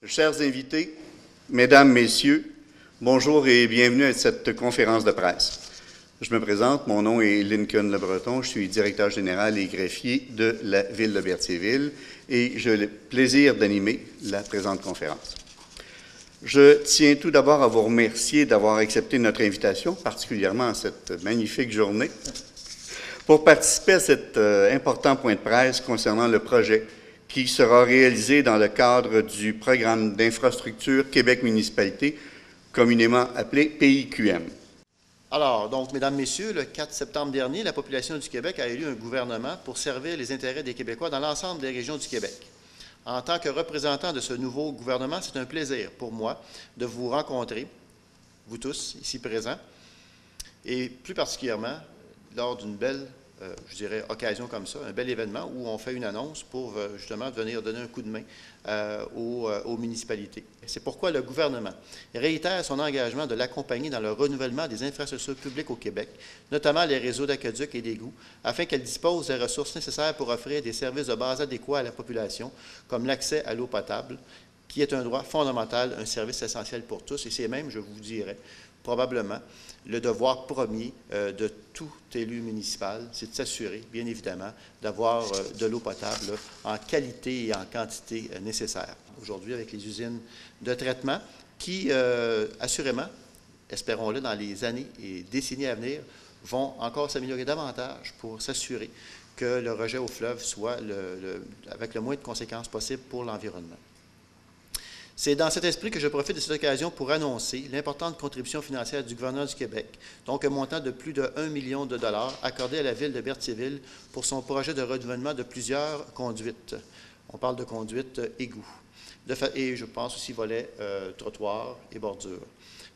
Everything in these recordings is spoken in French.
Chers invités, Mesdames, Messieurs, bonjour et bienvenue à cette conférence de presse. Je me présente, mon nom est Lincoln Le Breton, je suis directeur général et greffier de la Ville de Berthierville et j'ai le plaisir d'animer la présente conférence. Je tiens tout d'abord à vous remercier d'avoir accepté notre invitation, particulièrement à cette magnifique journée, pour participer à cet important point de presse concernant le projet qui sera réalisé dans le cadre du programme d'infrastructure Québec Municipalité, communément appelé PIQM. Alors, donc, Mesdames, Messieurs, le 4 septembre dernier, la population du Québec a élu un gouvernement pour servir les intérêts des Québécois dans l'ensemble des régions du Québec. En tant que représentant de ce nouveau gouvernement, c'est un plaisir pour moi de vous rencontrer, vous tous, ici présents, et plus particulièrement lors d'une belle je dirais, occasion comme ça, un bel événement où on fait une annonce pour justement venir donner un coup de main aux municipalités. C'est pourquoi le gouvernement réitère son engagement de l'accompagner dans le renouvellement des infrastructures publiques au Québec, notamment les réseaux d'aqueducs et d'égouts, afin qu'elles disposent des ressources nécessaires pour offrir des services de base adéquats à la population, comme l'accès à l'eau potable, qui est un droit fondamental, un service essentiel pour tous, et c'est même, je vous dirais, probablement, le devoir premier de tout élu municipal, c'est de s'assurer, bien évidemment, d'avoir de l'eau potable en qualité et en quantité nécessaire. Aujourd'hui, avec les usines de traitement qui, assurément, espérons-le, dans les années et décennies à venir, vont encore s'améliorer davantage pour s'assurer que le rejet au fleuve soit avec le moins de conséquences possibles pour l'environnement. C'est dans cet esprit que je profite de cette occasion pour annoncer l'importante contribution financière du gouvernement du Québec, donc un montant de plus de 1 million de dollars accordé à la Ville de Berthierville pour son projet de renouvellement de plusieurs conduites. On parle de conduites égouts. Et je pense aussi volets trottoirs et bordures.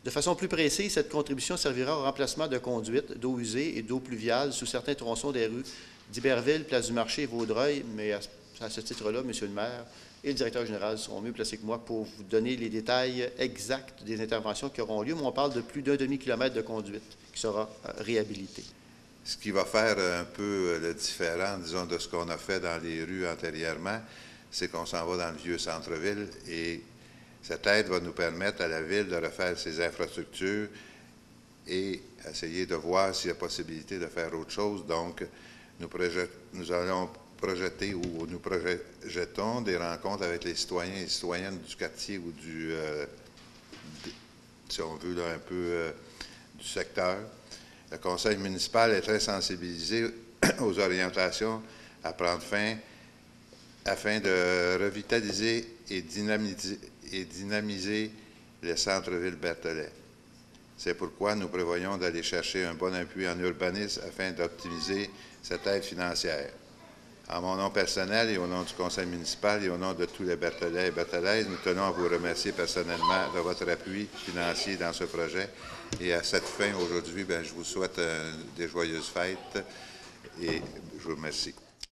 De façon plus précise, cette contribution servira au remplacement de conduites d'eau usée et d'eau pluviale sous certains tronçons des rues d'Iberville, Place du Marché et Vaudreuil, mais à ce titre-là, Monsieur le maire et le directeur général seront mieux placés que moi pour vous donner les détails exacts des interventions qui auront lieu, mais on parle de plus d'un demi-kilomètre de conduite qui sera réhabilité. Ce qui va faire un peu le différent, disons, de ce qu'on a fait dans les rues antérieurement, c'est qu'on s'en va dans le vieux centre-ville et cette aide va nous permettre à la Ville de refaire ses infrastructures et essayer de voir s'il y a possibilité de faire autre chose. Donc, nous allons projeter ou nous projetons des rencontres avec les citoyens et les citoyennes du quartier ou si on veut, là, un peu du secteur. Le conseil municipal est très sensibilisé aux orientations à prendre fin afin de revitaliser et dynamiser le centre-ville berthelais. C'est pourquoi nous prévoyons d'aller chercher un bon appui en urbanisme afin d'optimiser cette aide financière. En mon nom personnel et au nom du conseil municipal et au nom de tous les Berthelais et Berthelaises, nous tenons à vous remercier personnellement de votre appui financier dans ce projet. Et à cette fin, aujourd'hui, je vous souhaite des joyeuses fêtes et je vous remercie.